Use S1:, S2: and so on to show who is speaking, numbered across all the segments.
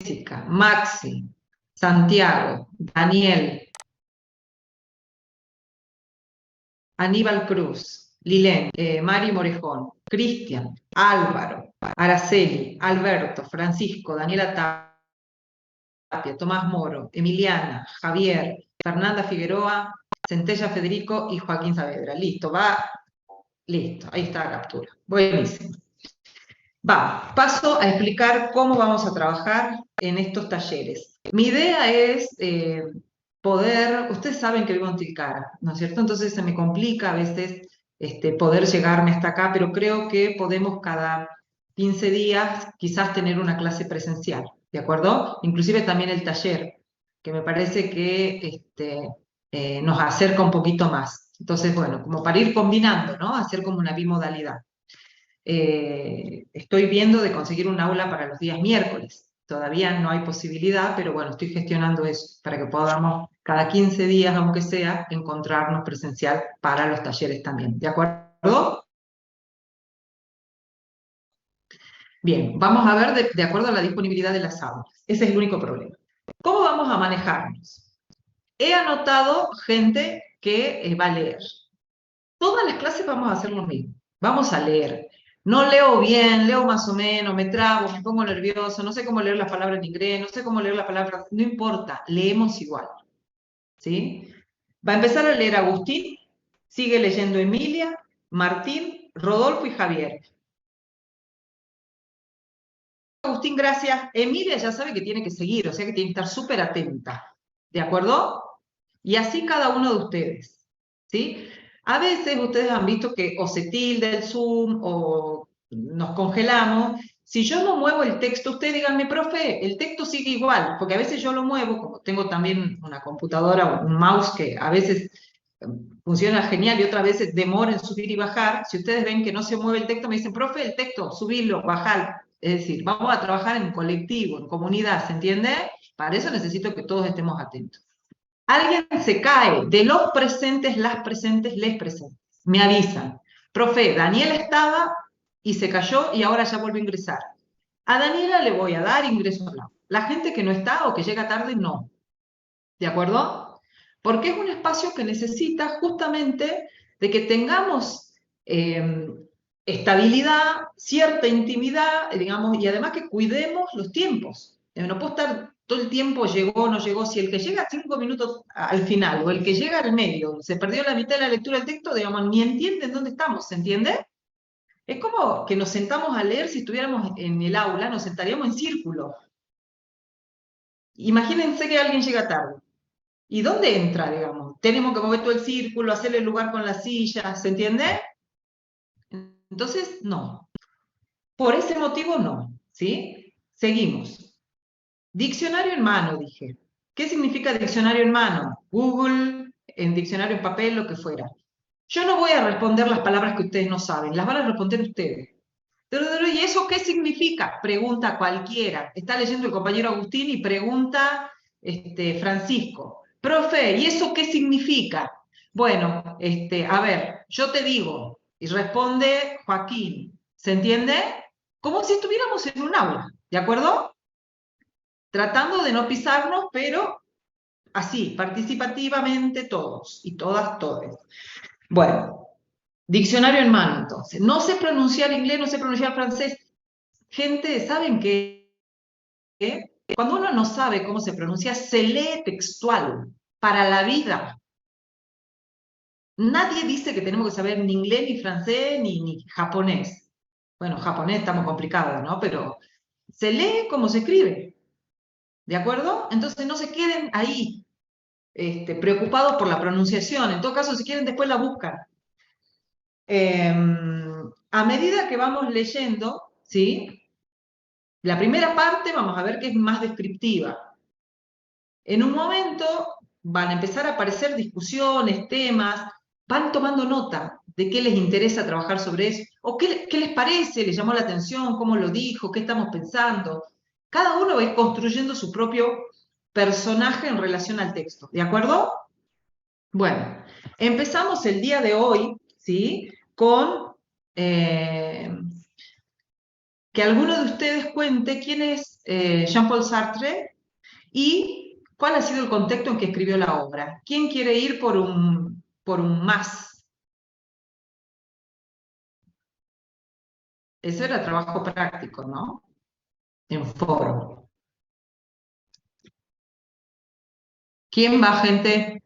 S1: Jessica, Maxi, Santiago, Daniel, Aníbal Cruz, Lilén, Mari Morejón, Cristian, Álvaro, Araceli, Alberto, Francisco, Daniela Tapia, Tomás Moro, Emiliana, Javier, Fernanda Figueroa, Centella Federico y Joaquín Saavedra. Listo, listo, ahí está la captura. Buenísimo. Paso a explicar cómo vamos a trabajar en estos talleres. Mi idea es ustedes saben que vivo en Tilcara, ¿no es cierto? Entonces se me complica a veces poder llegarme hasta acá, pero creo que podemos cada 15 días quizás tener una clase presencial, ¿de acuerdo? Inclusive también el taller, que me parece que nos acerca un poquito más. Entonces, bueno, como para ir combinando, ¿no? Hacer como una bimodalidad. Estoy viendo de conseguir un aula para los días miércoles. Todavía no hay posibilidad, pero bueno, estoy gestionando eso para que podamos cada 15 días, aunque sea, encontrarnos presencial para los talleres también. ¿De acuerdo? Bien, vamos a ver de acuerdo a la disponibilidad de las aulas. Ese es el único problema. ¿Cómo vamos a manejarnos? He anotado gente que va a leer. Todas las clases vamos a hacer lo mismo. Vamos a leer. No leo bien, leo más o menos, me trabo, me pongo nervioso, no sé cómo leer las palabras en inglés, no sé cómo leer las palabras, no importa, leemos igual. ¿Sí? Va a empezar a leer Agustín, sigue leyendo Emilia, Martín, Rodolfo y Javier. Agustín, gracias. Emilia ya sabe que tiene que seguir, o sea que tiene que estar súper atenta. ¿De acuerdo? Y así cada uno de ustedes. ¿Sí? A veces ustedes han visto que o se tilda el Zoom o nos congelamos. Si yo no muevo el texto, ustedes díganme, profe, el texto sigue igual, porque a veces yo lo muevo, como tengo también una computadora o un mouse que a veces funciona genial y otras veces demora en subir y bajar. Si ustedes ven que no se mueve el texto, me dicen, profe, el texto, subirlo, bajar. Es decir, vamos a trabajar en colectivo, en comunidad, ¿se entiende? Para eso necesito que todos estemos atentos. Alguien se cae, de los presentes, las presentes, les presentes. Me avisan. Profe, Daniela estaba y se cayó y ahora ya vuelve a ingresar. A Daniela le voy a dar ingreso al aula. La gente que no está o que llega tarde, no. ¿De acuerdo? Porque es un espacio que necesita justamente de que tengamos estabilidad, cierta intimidad, digamos, y además que cuidemos los tiempos. No puedo estar todo el tiempo, llegó o no llegó. Si el que llega 5 minutos al final o el que llega al medio se perdió la mitad de la lectura del texto, digamos, ni entienden dónde estamos, ¿se entiende? Es como que nos sentamos a leer si estuviéramos en el aula, nos sentaríamos en círculo. Imagínense que alguien llega tarde. ¿Y dónde entra, digamos? Tenemos que mover todo el círculo, hacerle lugar con las sillas, ¿se entiende? Entonces, no. Por ese motivo, no. ¿Sí? Seguimos. Diccionario en mano, dije. ¿Qué significa diccionario en mano? Google, en diccionario en papel, lo que fuera. Yo no voy a responder las palabras que ustedes no saben, las van a responder ustedes. ¿Y eso qué significa? Pregunta cualquiera. Está leyendo el compañero Agustín y pregunta Francisco. Profe, ¿y eso qué significa? Bueno, a ver, yo te digo, y responde Joaquín. ¿Se entiende? Como si estuviéramos en un aula, ¿de acuerdo? Tratando de no pisarnos, pero así, participativamente todos y todas, todos. Bueno, diccionario en mano, entonces. No sé pronunciar inglés, no sé pronunciar francés. Gente, ¿saben qué? Cuando uno no sabe cómo se pronuncia, se lee textual para la vida. Nadie dice que tenemos que saber ni inglés, ni francés, ni japonés. Bueno, japonés estamos complicados, ¿no? Pero se lee como se escribe. ¿De acuerdo? Entonces no se queden ahí preocupados por la pronunciación. En todo caso, si quieren, después la buscan. A medida que vamos leyendo, ¿sí? La primera parte vamos a ver que es más descriptiva. En un momento van a empezar a aparecer discusiones, temas, van tomando nota de qué les interesa trabajar sobre eso, o qué les parece, les llamó la atención, cómo lo dijo, qué estamos pensando. Cada uno va a ir construyendo su propio personaje en relación al texto, ¿de acuerdo? Bueno, empezamos el día de hoy, ¿sí? Con... ¿qué que alguno de ustedes cuente quién es Jean-Paul Sartre y cuál ha sido el contexto en que escribió la obra. ¿Quién quiere ir por un más? Eso era trabajo práctico, ¿no? En foro. ¿Quién va, gente?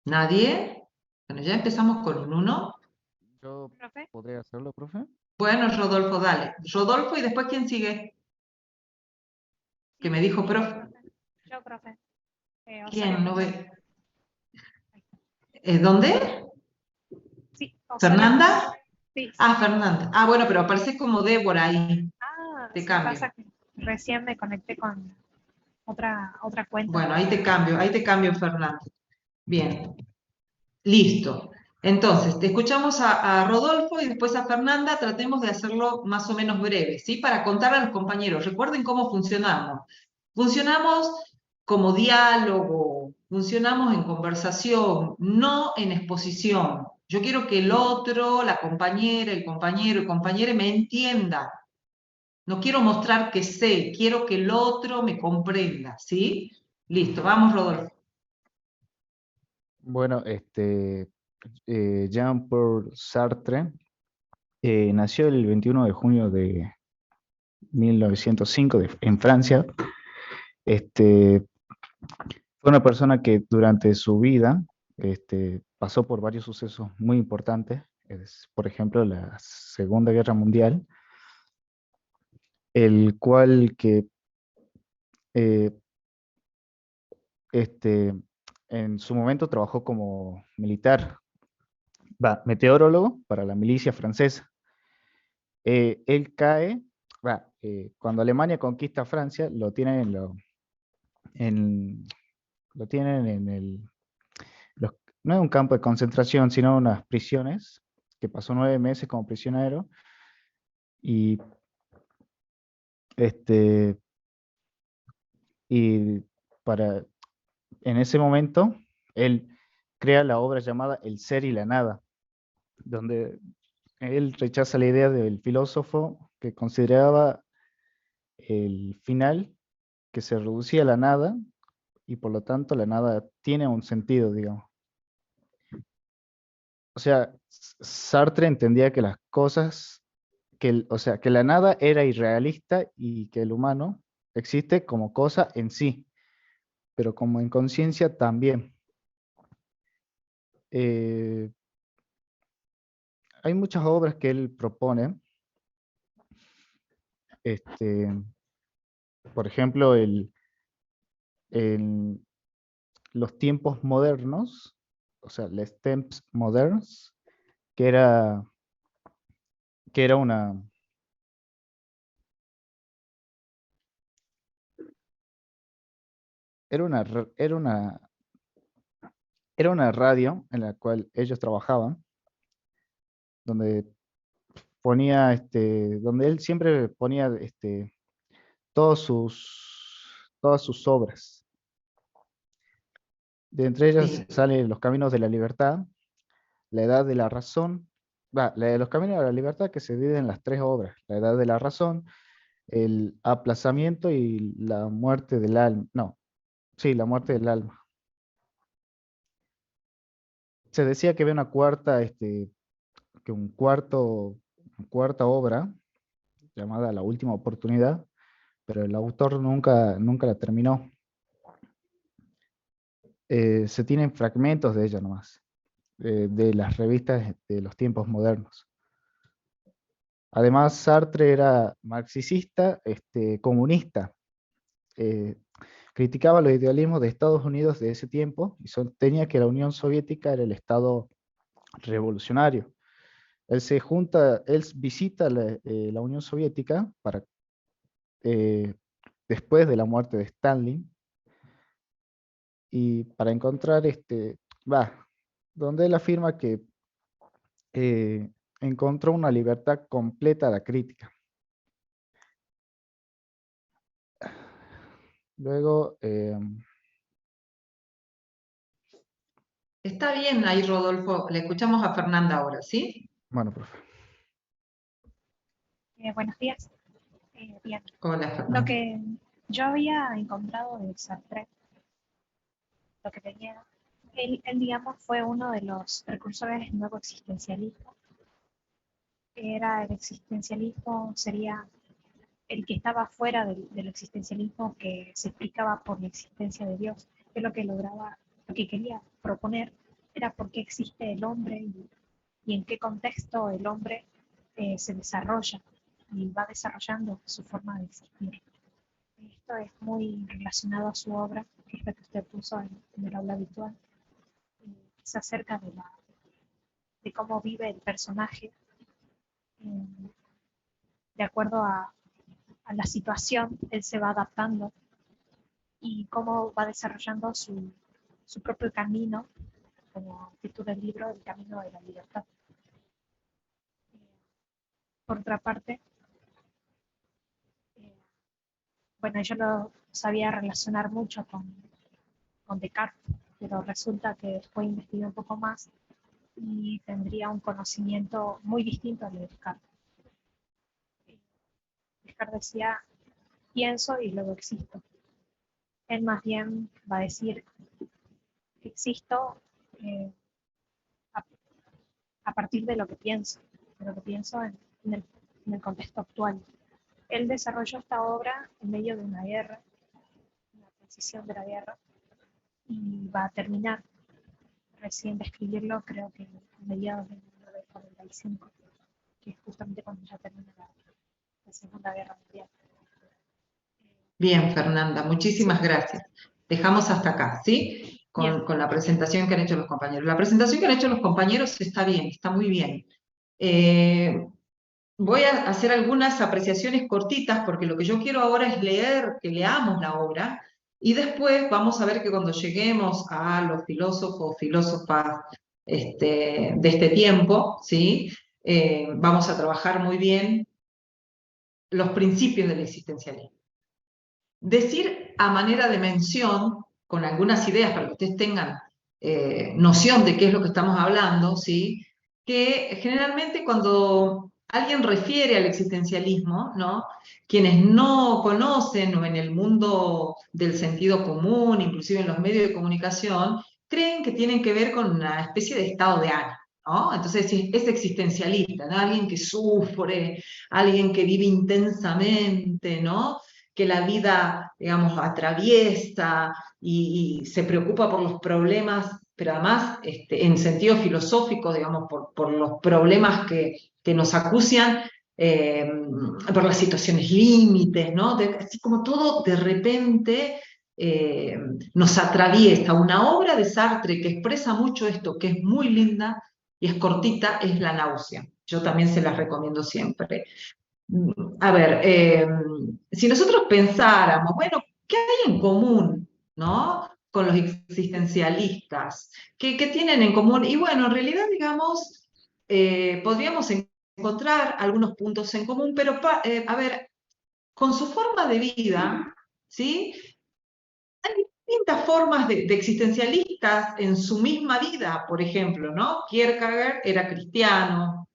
S1: ¿Nadie? Bueno, ya empezamos con un 1.
S2: Yo
S3: ¿Profe?
S2: podría hacerlo, profe.
S1: Bueno, Rodolfo, dale. Rodolfo, y después, ¿quién sigue? Que me dijo, profe.
S3: Yo, profe. Osorio
S1: ¿Quién? No
S3: Chong.
S1: ve. ¿Dónde?
S3: Sí, Osorio
S1: ¿Fernanda?
S3: Chong. Sí.
S1: Ah, Fernanda. Ah, bueno, pero apareces como Débora ahí. Te
S3: Sí,
S1: cambio.
S3: pasa que recién me conecté con otra cuenta.
S1: Bueno, ahí te cambio, Fernanda. Bien, listo. Entonces, te escuchamos a Rodolfo y después a Fernanda. Tratemos de hacerlo más o menos breve, ¿sí? Para contar a los compañeros. Recuerden cómo funcionamos. Funcionamos como diálogo, funcionamos en conversación, no en exposición. Yo quiero que el otro, la compañera, el compañero y compañera me entienda. No quiero mostrar que sé, quiero que el otro me comprenda, ¿sí? Listo, vamos, Rodolfo.
S2: Bueno, Jean-Paul Sartre nació el 21 de junio de 1905 en Francia. Fue una persona que durante su vida pasó por varios sucesos muy importantes, por ejemplo, la Segunda Guerra Mundial, el cual que eh, este, en su momento trabajó como militar, meteorólogo para la milicia francesa. Él cae, cuando Alemania conquista Francia, en- lo tienen en no es un campo de concentración, sino unas prisiones, que pasó 9 meses como prisionero, y, este, y para, en ese momento, él crea la obra llamada El ser y la nada, donde él rechaza la idea del filósofo que consideraba el final que se reducía a la nada y por lo tanto la nada tiene un sentido, digamos. O sea, Sartre entendía que las cosas, o sea, que la nada era irrealista y que el humano existe como cosa en sí, pero como en conciencia también. Eh, Hay muchas obras que él propone, este, por ejemplo, en los tiempos modernos, o sea, les temps moderns, que era, que era una, era una radio en la cual ellos trabajaban, donde donde él siempre ponía todos todas sus obras. De entre ellas
S1: Sí.
S2: sale Los Caminos de la Libertad, La Edad de la Razón, la de Los Caminos de la Libertad, que se divide en las tres obras: La Edad de la Razón, El Aplazamiento y La Muerte del Alma. No, sí, La Muerte del Alma. Se decía que había una cuarta obra llamada La Última Oportunidad, pero el autor nunca la terminó. Se tienen fragmentos de ella nomás, de las revistas de los tiempos modernos. Además, Sartre era marxista, comunista. eh, Criticaba los idealismos de Estados Unidos de ese tiempo y sostenía que la Unión Soviética era el Estado revolucionario. Él visita la Unión Soviética eh, después de la muerte de Stalin y para encontrar donde él afirma que eh, encontró una libertad completa a la crítica. Luego,
S1: Está bien ahí, Rodolfo. Le escuchamos a Fernanda ahora, ¿sí?
S2: bueno, profe.
S3: Buenos días. Bien.
S1: Hola,
S3: Lo
S1: Fernanda.
S3: que yo había encontrado de Sartre, lo que tenía, él, digamos, fue uno de los precursores del nuevo existencialismo. Era el existencialismo, sería el que estaba fuera del existencialismo que se explicaba por la existencia de Dios, que lo que lograba, lo que quería proponer era por qué existe el hombre y en qué contexto el hombre se desarrolla y va desarrollando su forma de existir. Esto es muy relacionado a su obra, que es la que usted puso en el aula habitual, que es acerca de cómo vive el personaje eh, de acuerdo a la situación, él se va adaptando y cómo va desarrollando su propio camino, como título del libro, el camino de la libertad. Por otra parte, eh, bueno, yo lo sabía relacionar mucho con Descartes, pero resulta que después investigué un poco más y tendría un conocimiento muy distinto al de Descartes. Descartes decía, pienso y luego existo. Él más bien va a decir, existo eh, a, a partir de lo que pienso en el contexto actual. Él desarrolló esta obra en medio de una guerra, una transición de la guerra, y va a terminar recién de escribirlo, creo que a mediados de 1945, que es justamente cuando ya termina la Segunda Guerra Mundial.
S1: Bien, Fernanda, muchísimas
S3: Sí,
S1: gracias. Dejamos hasta acá, ¿sí?
S3: bien,
S1: Con la presentación que han hecho los compañeros. La presentación que han hecho los compañeros está bien, está muy bien. Eh, Voy a hacer algunas apreciaciones cortitas porque lo que yo quiero ahora es leer, que leamos la obra y después vamos a ver que cuando lleguemos a los filósofos, filósofas de este tiempo, ¿sí? Vamos a trabajar muy bien los principios del existencialismo. Decir a manera de mención, con algunas ideas para que ustedes tengan noción de qué es lo que estamos hablando, ¿sí? Que generalmente cuando alguien refiere al existencialismo, ¿no? Quienes no conocen o en el mundo del sentido común, inclusive en los medios de comunicación, creen que tienen que ver con una especie de estado de ánimo, ¿no? Entonces es existencialista, ¿no? Alguien que sufre, alguien que vive intensamente, ¿no? Que la vida, digamos, atraviesa y se preocupa por los problemas, pero además en sentido filosófico, digamos, por los problemas que nos acucian, por las situaciones límites, ¿no? Así como todo de repente nos atraviesa. Una obra de Sartre que expresa mucho esto, que es muy linda y es cortita, es La náusea. Yo también se las recomiendo siempre. A ver, si nosotros pensáramos, bueno, ¿qué hay en común, ¿no? Con los existencialistas? ¿Qué tienen en común? Y bueno, en realidad, digamos, podríamos encontrar algunos puntos en común, pero, a ver, con su forma de vida, ¿sí? Hay distintas formas de existencialistas en su misma vida, por ejemplo, ¿no? Kierkegaard era cristiano,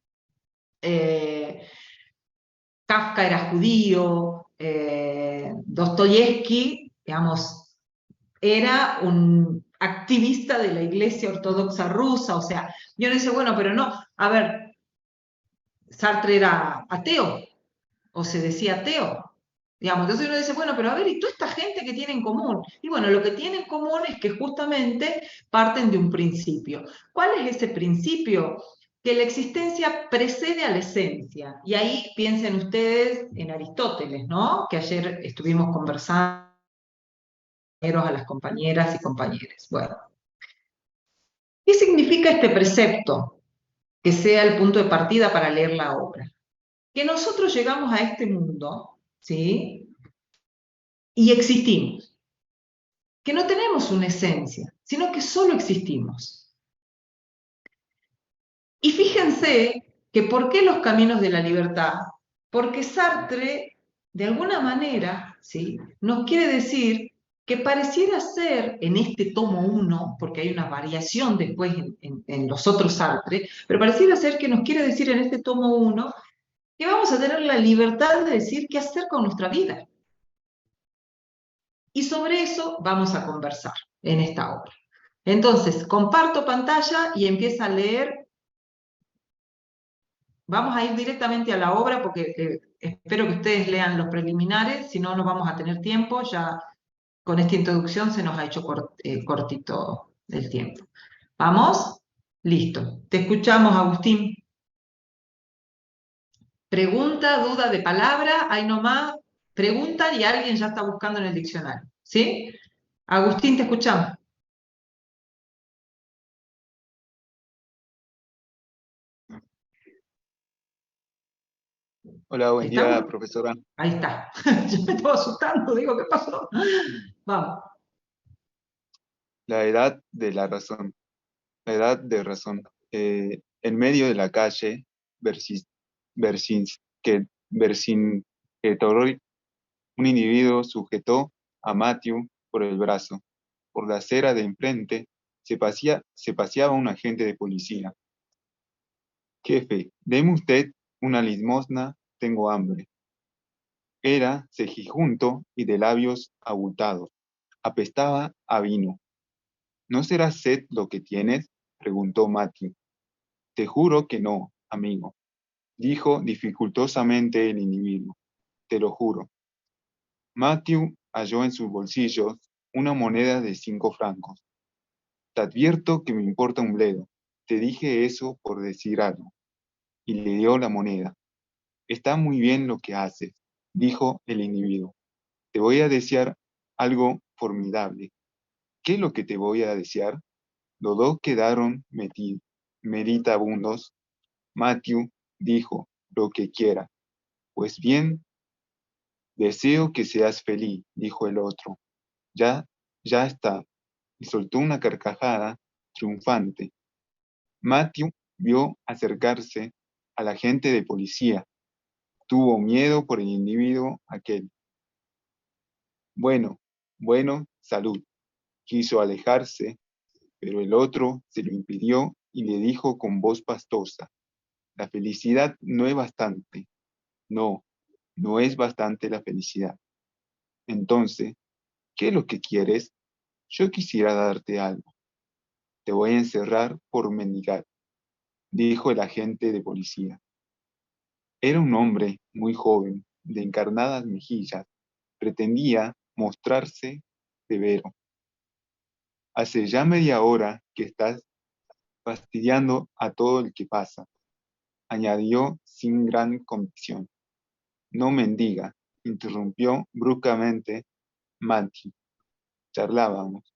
S1: Kafka era judío, Dostoyevsky, digamos, era un activista de la Iglesia Ortodoxa rusa, o sea, yo no dice, bueno, pero no, a ver, Sartre era ateo, o se decía ateo, digamos, entonces uno dice, bueno, pero a ver, ¿y toda esta gente que tiene en común? Y bueno, lo que tiene en común es que justamente parten de un principio. ¿Cuál es ese principio? Que la existencia precede a la esencia. Y ahí piensen ustedes en Aristóteles, ¿no? Que ayer estuvimos conversando a las compañeras y compañeros. Bueno, ¿qué significa este precepto? Que sea el punto de partida para leer la obra. Que nosotros llegamos a este mundo, ¿sí? Y existimos. Que no tenemos una esencia, sino que solo existimos. Y fíjense que ¿por qué los caminos de la libertad? Porque Sartre, de alguna manera, ¿sí? Nos quiere decir que pareciera ser en este tomo 1, porque hay una variación después en los otros Sartre, pero pareciera ser que nos quiere decir en este tomo 1 que vamos a tener la libertad de decir qué hacer con nuestra vida. Y sobre eso vamos a conversar en esta obra. Entonces, comparto pantalla y empieza a leer. Vamos a ir directamente a la obra porque espero que ustedes lean los preliminares, si no, no vamos a tener tiempo. Ya con esta introducción se nos ha hecho cortito el tiempo. ¿Vamos? Listo. Te escuchamos, Agustín. Pregunta, duda de palabra, ahí nomás preguntan y alguien ya está buscando en el diccionario. ¿Sí? Agustín, te escuchamos.
S4: Hola, buen día,
S1: ¿Estamos?
S4: profesora.
S1: Ahí está. Yo me estaba asustando, digo, ¿qué pasó? Vamos.
S4: La edad de la razón. La edad de razón. En medio de la calle, Vercingetorix, un individuo sujetó a Matthew por el brazo. Por la acera de enfrente se paseaba un agente de policía. Jefe, deme usted una limosna, tengo hambre. Era cejijunto y de labios abultados. Apestaba a vino. ¿No será sed lo que tienes? Preguntó Matthew. Te juro que no, amigo, dijo dificultosamente el individuo. Te lo juro. Matthew halló en sus bolsillos una moneda de 5 francos. Te advierto que me importa un bledo. Te dije eso por decir algo. Y le dio la moneda. Está muy bien lo que haces, dijo el individuo. Te voy a desear algo formidable. ¿Qué es lo que te voy a desear? Los dos quedaron meditabundos. Matthew dijo, lo que quiera. Pues bien, deseo que seas feliz, dijo el otro. Ya, ya está. Y soltó una carcajada triunfante. Matthew vio acercarse al agente de policía. Tuvo miedo por el individuo aquel. Bueno, bueno, salud. Quiso alejarse, pero el otro se lo impidió y le dijo con voz pastosa, la felicidad no es bastante. No, no es bastante la felicidad. Entonces, ¿qué es lo que quieres? Yo quisiera darte algo. Te voy a encerrar por mendigar, dijo el agente de policía. Era un hombre muy joven, de encarnadas mejillas. Pretendía mostrarse severo. Hace ya media hora que estás fastidiando a todo el que pasa, añadió sin gran convicción. No mendiga, interrumpió bruscamente Matthew. Charlábamos.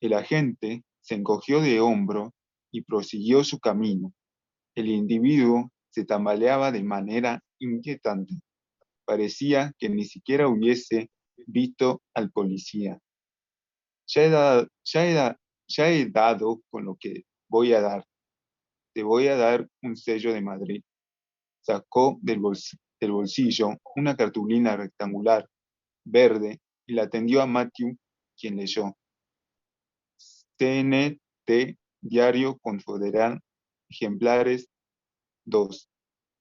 S4: El agente se encogió de hombro y prosiguió su camino. El individuo se tambaleaba de manera inquietante. Parecía que ni siquiera hubiese visto al policía. Ya he dado con lo que voy a dar. Te voy a dar un sello de Madrid. Sacó del bolsillo una cartulina rectangular, verde, y la tendió a Matthew, quien leyó. CNT, Diario Confederal, ejemplares 2.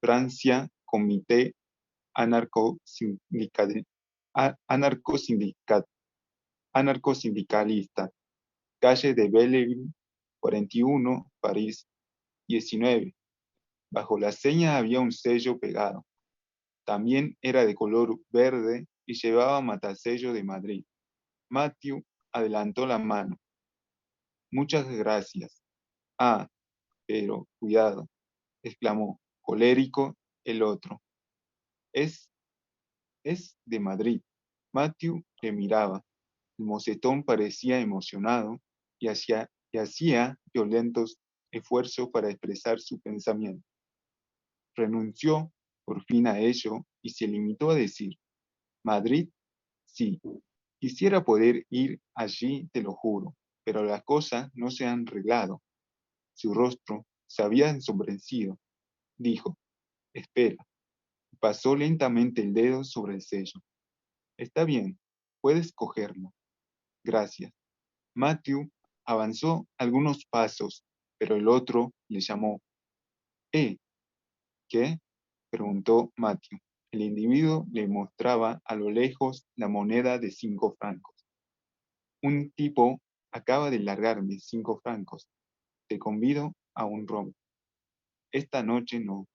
S4: Francia, Comité Anarcosindical- Anarcosindical- Anarcosindicalista, calle de Belleville, 41, París, 19. Bajo la seña había un sello pegado. También era de color verde y llevaba matasello de Madrid. Matthew adelantó la mano. Muchas gracias. Ah, pero cuidado, exclamó, colérico, el otro. Es, es de Madrid. Matthew le miraba. El mocetón parecía emocionado y hacía violentos esfuerzos para expresar su pensamiento. Renunció por fin a ello y se limitó a decir, Madrid, sí, quisiera poder ir allí, te lo juro, pero las cosas no se han arreglado. Su rostro se había ensombrecido. Dijo, espera, y pasó lentamente el dedo sobre el sello. Está bien, puedes cogerlo. Gracias. Matthew avanzó algunos pasos, pero el otro le llamó. ¿Qué? preguntó Matthew. El individuo le mostraba a lo lejos la moneda de 5 francos. Un tipo acaba de largarme 5 francos. Te convido a un ron. Esta noche no.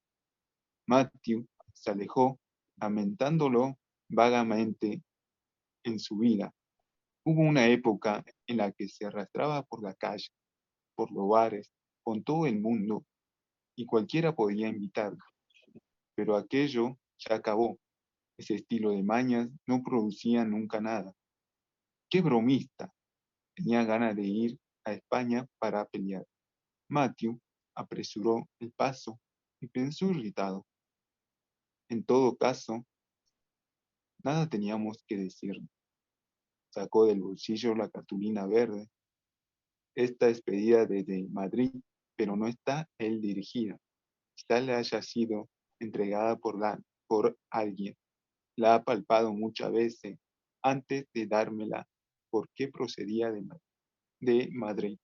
S4: Matthew se alejó, lamentándolo vagamente en su vida. Hubo una época en la que se arrastraba por la calle, por los bares, con todo el mundo, y cualquiera podía invitarlo. Pero aquello ya acabó. Ese estilo de mañas no producía nunca nada. ¡Qué bromista! Tenía ganas de ir a España para pelear. Matthew apresuró el paso y pensó irritado. En todo caso, nada teníamos que decir. Sacó del bolsillo la cartulina verde. Esta es pedida desde Madrid, pero no está él dirigida. Quizá le haya sido entregada por alguien. La ha palpado muchas veces antes de dármela porque procedía de Madrid.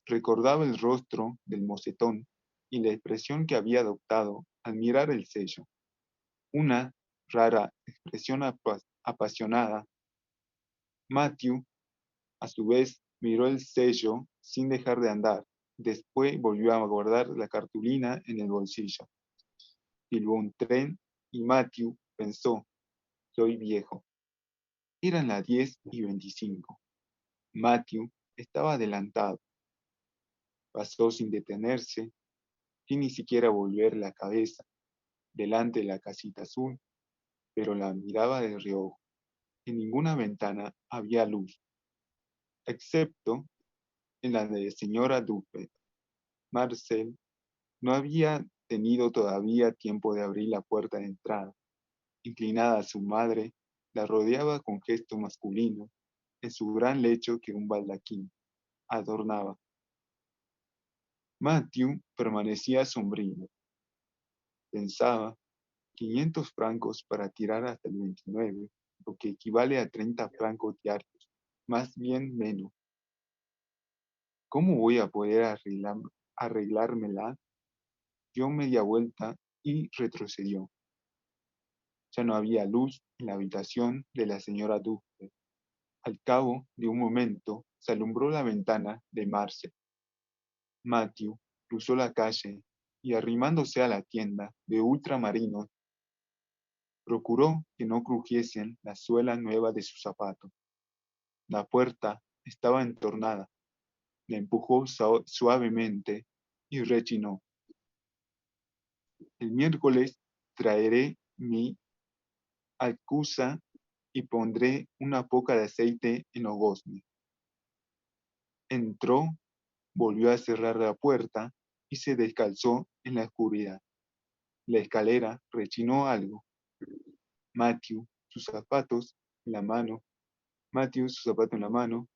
S4: Recordaba el rostro del mocetón y la expresión que había adoptado al mirar el sello. Una rara expresión apasionada. Matthew, a su vez, miró el sello sin dejar de andar. Después volvió a guardar la cartulina en el bolsillo. Silbó un tren y Matthew pensó, soy viejo. Eran las 10:25. Matthew estaba adelantado. Pasó sin detenerse, sin ni siquiera volver la cabeza, delante de la casita azul, pero la miraba de reojo. En ninguna ventana había luz, excepto en la de señora Duffet. Marcel no había tenido todavía tiempo de abrir la puerta de entrada. Inclinada a su madre, la rodeaba con gesto masculino, en su gran lecho que un baldaquín adornaba. Matthew permanecía sombrío. Pensaba, 500 francos para tirar hasta el 29, lo que equivale a 30 francos diarios, más bien menos. ¿Cómo voy a poder arreglármela? Dio media vuelta y retrocedió. Ya no había luz en la habitación de la señora Duffet. Al cabo de un momento se alumbró la ventana de Marcel. Matthew cruzó la calle y arrimándose a la tienda de ultramarinos, procuró que no crujiesen la suela nueva de su zapato. La puerta estaba entornada. La empujó suavemente y rechinó. El miércoles traeré mi alcuza y pondré una poca de aceite en los goznes. Entró, volvió a cerrar la puerta y se descalzó en la oscuridad. La escalera rechinó algo. Matthew, sus zapatos en la mano,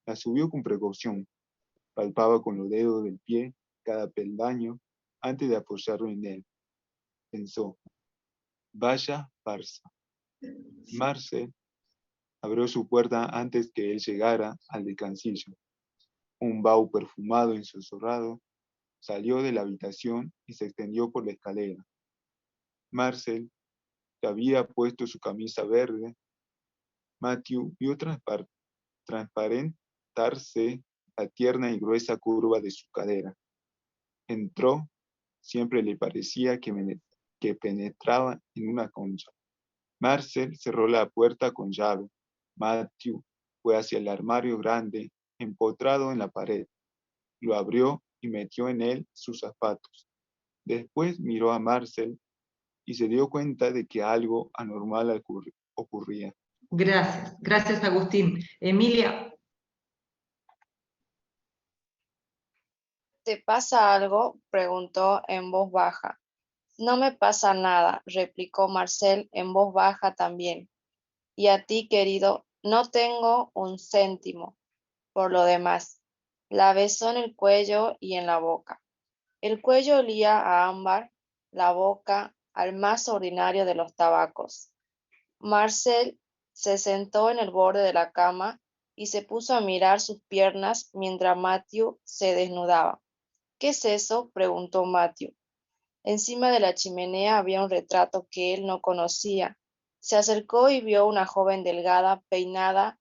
S4: la subió con precaución. Palpaba con los dedos del pie cada peldaño antes de apoyarlo en él. Pensó, vaya farsa. Marcel abrió su puerta antes que él llegara al descansillo. Un vaho perfumado y susurrado salió de la habitación y se extendió por la escalera. Marcel se había puesto su camisa verde. Matthew vio transparentarse la tierna y gruesa curva de su cadera. Entró, siempre le parecía que penetraba en una concha. Marcel cerró la puerta con llave. Matthew fue hacia el armario grande, empotrado en la pared. Lo abrió y metió en él sus zapatos. Después miró a Marcel y se dio cuenta de que algo anormal ocurría.
S1: Gracias, gracias Agustín. Emilia.
S5: ¿Te pasa algo?, preguntó en voz baja. No me pasa nada, replicó Marcel en voz baja también. Y a ti, querido, no tengo un céntimo. Por lo demás, la besó en el cuello y en la boca. El cuello olía a ámbar, la boca al más ordinario de los tabacos. Marcel se sentó en el borde de la cama y se puso a mirar sus piernas mientras Matthew se desnudaba. ¿Qué es eso?, preguntó Matthew. Encima de la chimenea había un retrato que él no conocía. Se acercó y vio una joven delgada, peinada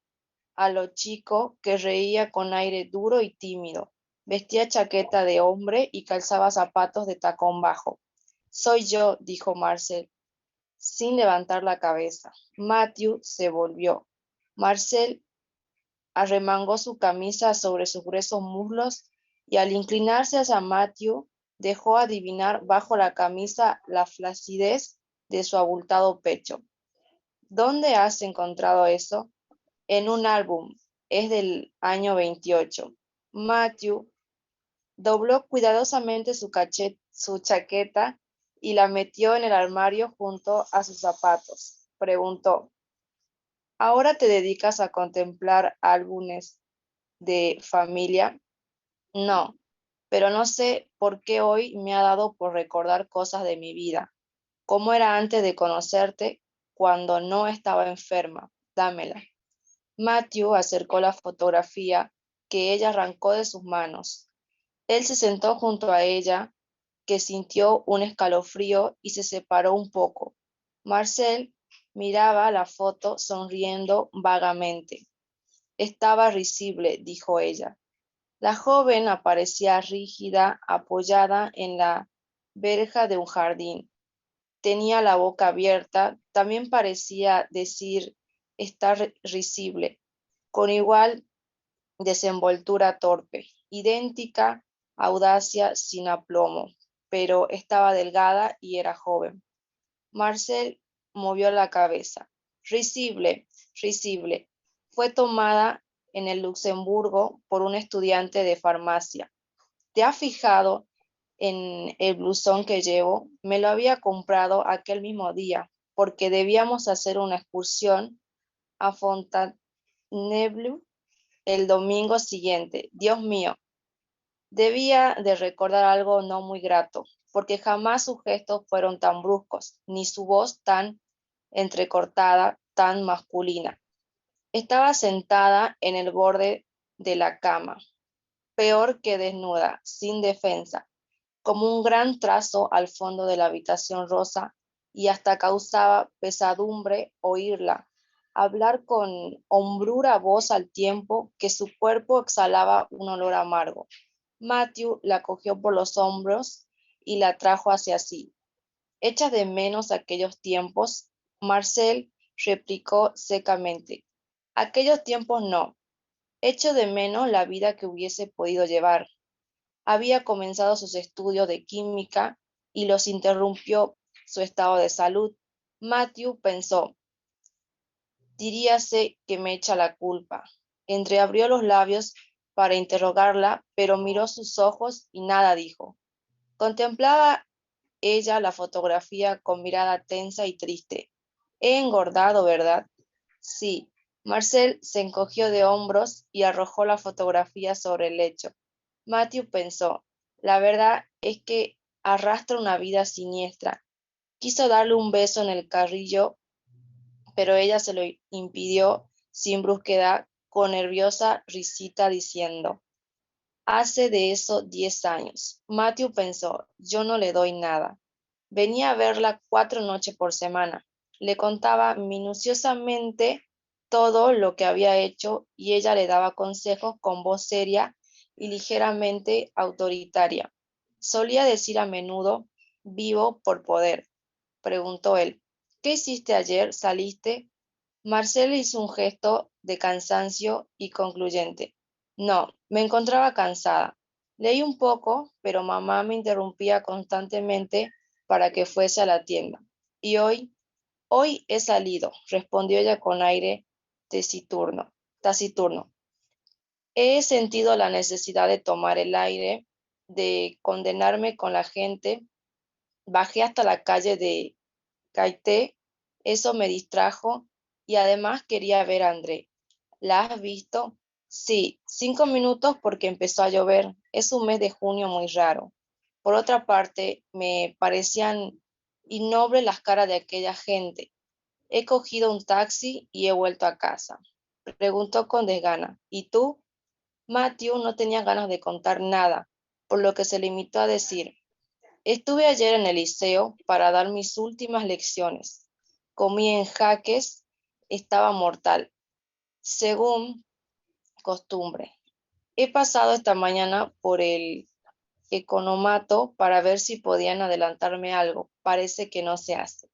S5: a lo chico, que reía con aire duro y tímido. Vestía chaqueta de hombre y calzaba zapatos de tacón bajo. Soy yo, dijo Marcel, sin levantar la cabeza. Matthew se volvió. Marcel arremangó su camisa sobre sus gruesos muslos y al inclinarse hacia Matthew, dejó adivinar bajo la camisa la flacidez de su abultado pecho. ¿Dónde has encontrado eso? En un álbum. Es del año 28. Matthew dobló cuidadosamente su chaqueta y la metió en el armario junto a sus zapatos. Preguntó, ¿ahora te dedicas a contemplar álbumes de familia? No, pero no sé por qué hoy me ha dado por recordar cosas de mi vida. ¿Cómo era antes de conocerte cuando no estaba enferma? Dámela. Matthew acercó la fotografía que ella arrancó de sus manos. Él se sentó junto a ella, que sintió un escalofrío y se separó un poco. Marcel miraba la foto sonriendo vagamente. Estaba risible, dijo ella. La joven aparecía rígida, apoyada en la verja de un jardín. Tenía la boca abierta, también parecía decir está risible, con igual desenvoltura torpe, idéntica audacia sin aplomo, pero estaba delgada y era joven. Marcel movió la cabeza. Risible, risible. Fue tomada en el Luxemburgo por un estudiante de farmacia. ¿Te has fijado en el blusón que llevo? Me lo había comprado aquel mismo día, porque debíamos hacer una excursión a Fontainebleau el domingo siguiente. Dios mío, debía de recordar algo no muy grato, porque jamás sus gestos fueron tan bruscos, ni su voz tan entrecortada, tan masculina. Estaba sentada en el borde de la cama, peor que desnuda, sin defensa, como un gran trazo al fondo de la habitación rosa, y hasta causaba pesadumbre oírla hablar con hombrura voz al tiempo que su cuerpo exhalaba un olor amargo. Matthew la cogió por los hombros y la trajo hacia sí. ¿Echas de menos aquellos tiempos? Marcel replicó secamente. Aquellos tiempos no. Echo de menos la vida que hubiese podido llevar. Había comenzado sus estudios de química y los interrumpió su estado de salud. Matthew pensó, diríase que me echa la culpa. Entreabrió los labios para interrogarla, pero miró sus ojos y nada dijo. Contemplaba ella la fotografía con mirada tensa y triste. He engordado, ¿verdad? Sí. Marcel se encogió de hombros y arrojó la fotografía sobre el lecho. Matthew pensó, la verdad es que arrastra una vida siniestra. Quiso darle un beso en el carrillo, pero ella se lo impidió sin brusquedad, con nerviosa risita diciendo, hace de eso 10 años. Matthew pensó, yo no le doy nada. Venía a verla 4 noches por semana. Le contaba minuciosamente todo lo que había hecho y ella le daba consejos con voz seria y ligeramente autoritaria. Solía decir a menudo, vivo por poder. Preguntó él, ¿qué hiciste ayer? ¿Saliste? Marcel hizo un gesto de cansancio y concluyente. No, me encontraba cansada. Leí un poco, pero mamá me interrumpía constantemente para que fuese a la tienda. Y hoy he salido, respondió ella con aire taciturno. He sentido la necesidad de tomar el aire, de condenarme con la gente. Bajé hasta la calle de Gaité, eso me distrajo y además quería ver a André. ¿La has visto? Sí, 5 minutos porque empezó a llover. Es un mes de junio muy raro. Por otra parte, me parecían innobles las caras de aquella gente. He cogido un taxi y he vuelto a casa. Preguntó con desgana. ¿Y tú? Matthew no tenía ganas de contar nada, por lo que se limitó a decir, Estuve ayer en el liceo para dar mis últimas lecciones. Comí en jaques, estaba mortal, según costumbre. He pasado esta mañana por el economato para ver si podían adelantarme algo. Parece que no se hace.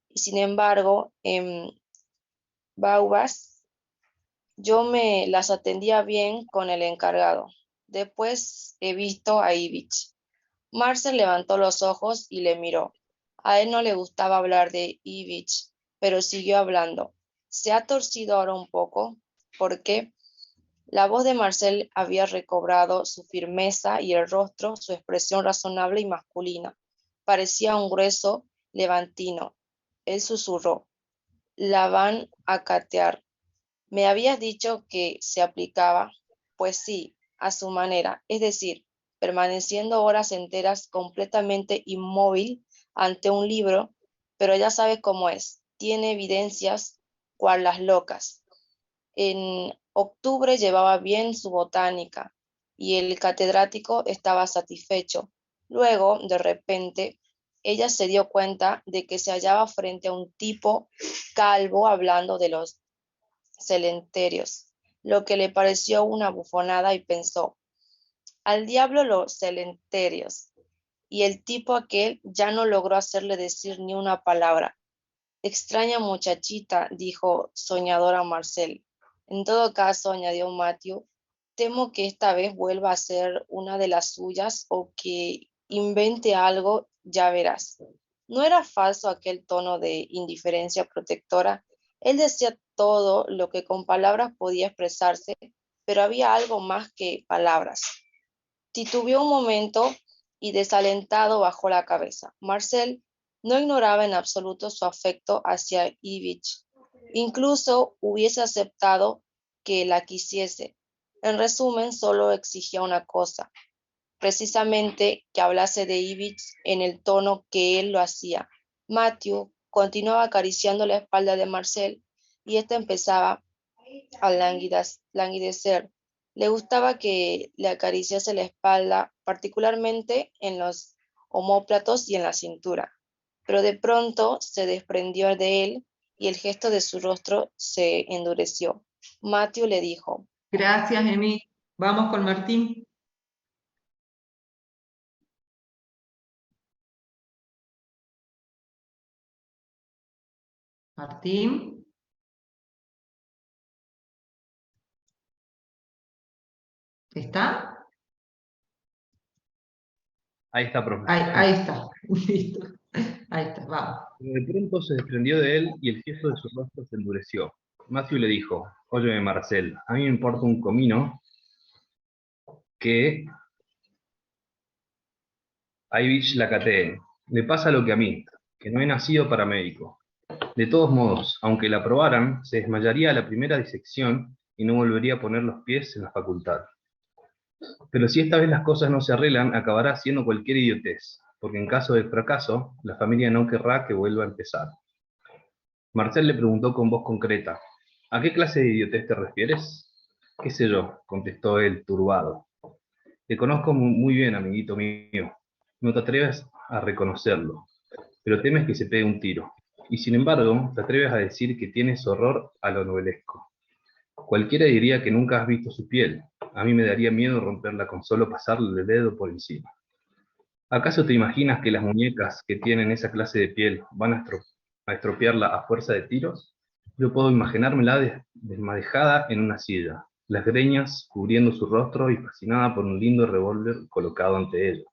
S5: Y sin embargo, en Baubas yo me las atendía bien con el encargado. Después he visto a Ivich. Marcel levantó los ojos y le miró. A él no le gustaba hablar de Ivich, pero siguió hablando. Se ha torcido ahora un poco, porque la voz de Marcel había recobrado su firmeza y el rostro su expresión razonable y masculina. Parecía un grueso levantino. Él susurró: la van a catear. ¿Me habías dicho que se aplicaba? Pues sí, a su manera, es decir, permaneciendo horas enteras completamente inmóvil ante un libro, pero ya sabes cómo es, tiene evidencias cual las locas. En octubre llevaba bien su botánica y el catedrático estaba satisfecho. Luego, de repente, ella se dio cuenta de que se hallaba frente a un tipo calvo hablando de los celenterios, lo que le pareció una bufonada, y pensó: al diablo los celenterios. Y el tipo aquel ya no logró hacerle decir ni una palabra. Extraña muchachita, dijo soñadora Marcel. En todo caso, añadió Matthew, temo que esta vez vuelva a ser una de las suyas o que invente algo, ya verás. No era falso aquel tono de indiferencia protectora. Él decía todo lo que con palabras podía expresarse, pero había algo más que palabras. Titubeó un momento y desalentado bajó la cabeza. Marcel no ignoraba en absoluto su afecto hacia Ivich. Incluso hubiese aceptado que la quisiese. En resumen, solo exigía una cosa, precisamente que hablase de Ivich en el tono que él lo hacía. Matthew continuaba acariciando la espalda de Marcel y ésta empezaba a languidecer. Le gustaba que le acariciase la espalda, particularmente en los omóplatos y en la cintura, pero de pronto se desprendió de él y el gesto de su rostro se endureció. Matthew le dijo:
S1: Gracias, Emi. Vamos con Martín. Martín. ¿Está?
S6: Ahí está, profesor.
S1: Ahí está. Listo. Ahí está, vamos.
S6: Pero de pronto se desprendió de él y el gesto de su rostro se endureció. Matthew le dijo: óyeme, Marcel, a mí me importa un comino que Ivich la catee. Le pasa lo que a mí, que no he nacido para médico. De todos modos, aunque la aprobaran, se desmayaría a la primera disección y no volvería a poner los pies en la facultad. Pero si esta vez las cosas no se arreglan, acabará haciendo cualquier idiotez, porque en caso de fracaso, la familia no querrá que vuelva a empezar. Marcel le preguntó con voz concreta: ¿a qué clase de idiotez te refieres? ¿Qué sé yo?, contestó él, turbado. Te conozco muy bien, amiguito mío. No te atreves a reconocerlo, pero temes que se pegue un tiro. Y sin embargo, te atreves a decir que tienes horror a lo novelesco. Cualquiera diría que nunca has visto su piel. A mí me daría miedo romperla con solo pasarle el dedo por encima. ¿Acaso te imaginas que las muñecas que tienen esa clase de piel van a estropearla a fuerza de tiros? Yo puedo imaginármela desmadejada en una silla, las greñas cubriendo su rostro y fascinada por un lindo revólver colocado ante ella.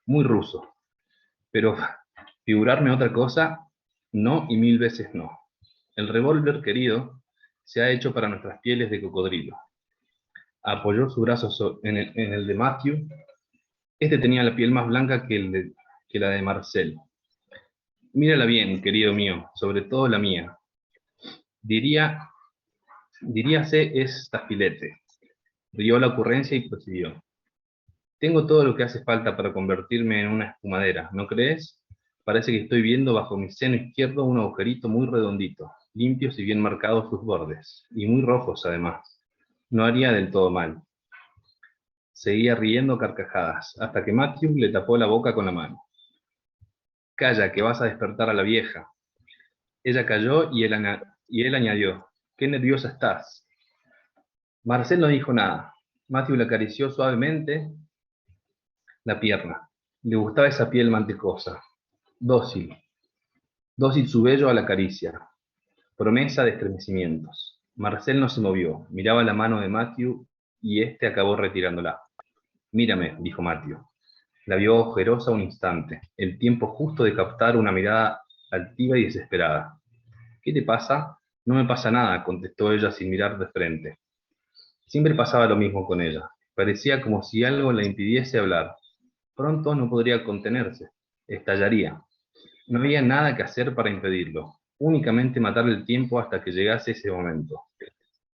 S6: Muy ruso. Pero figurarme otra cosa, no y 1000 veces no. El revólver, querido, se ha hecho para nuestras pieles de cocodrilo. Apoyó su brazo en el de Matthew. Este tenía la piel más blanca que la de Marcel. Mírala bien, querido mío, sobre todo la mía. Diríase es tafilete. Rió la ocurrencia y prosiguió: tengo todo lo que hace falta para convertirme en una espumadera, ¿no crees? Parece que estoy viendo bajo mi seno izquierdo un agujerito muy redondito, limpios y bien marcados sus bordes, y muy rojos además. No haría del todo mal. Seguía riendo carcajadas, hasta que Matthew le tapó la boca con la mano. Calla, que vas a despertar a la vieja. Ella calló y él añadió, qué nerviosa estás. Marcel no dijo nada. Matthew le acarició suavemente la pierna. Le gustaba esa piel mantecosa, dócil, dócil su vello a la caricia, promesa de estremecimientos. Marcel no se movió, miraba la mano de Matthew y éste acabó retirándola. Mírame, dijo Matthew. La vio ojerosa un instante, el tiempo justo de captar una mirada altiva y desesperada. ¿Qué te pasa? No me pasa nada, contestó ella sin mirar de frente. Siempre pasaba lo mismo con ella. Parecía como si algo la impidiese hablar. Pronto no podría contenerse. Estallaría. No había nada que hacer para impedirlo. Únicamente matar el tiempo hasta que llegase ese momento.